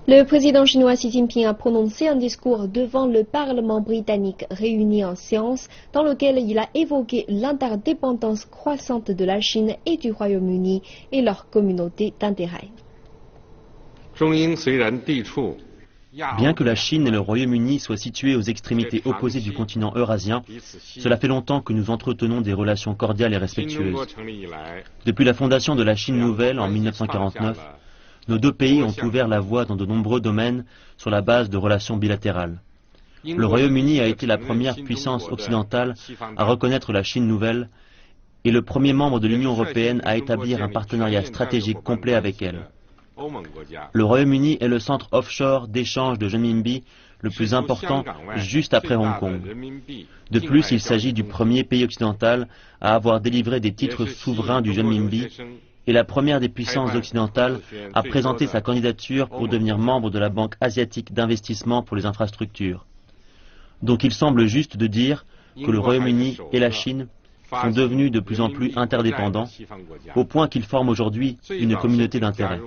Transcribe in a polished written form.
Le président chinois Xi Jinping a prononcé un discours devant le Parlement britannique réuni en séance dans lequel il a évoqué l'interdépendance croissante de la Chine et du Royaume-Uni et leur communauté d'intérêt. Bien que la Chine et le Royaume-Uni soient situés aux extrémités opposées du continent eurasien, cela fait longtemps que nous entretenons des relations cordiales et respectueuses. Depuis la fondation de la Chine nouvelle en 1949, nos deux pays ont ouvert la voie dans de nombreux domaines sur la base de relations bilatérales. Le Royaume-Uni a été la première puissance occidentale à reconnaître la Chine nouvelle et le premier membre de l'Union européenne à établir un partenariat stratégique complet avec elle. Le Royaume-Uni est le centre offshore d'échange de renminbi le plus important juste après Hong Kong. De plus, il s'agit du premier pays occidental à avoir délivré des titres souverains du renminbi et la première des puissances occidentales à présenter sa candidature pour devenir membre de la Banque asiatique d'investissement pour les infrastructures. Donc il semble juste de dire que le Royaume-Uni et la Chine sont devenus de plus en plus interdépendants, au point qu'ils forment aujourd'hui une communauté d'intérêts.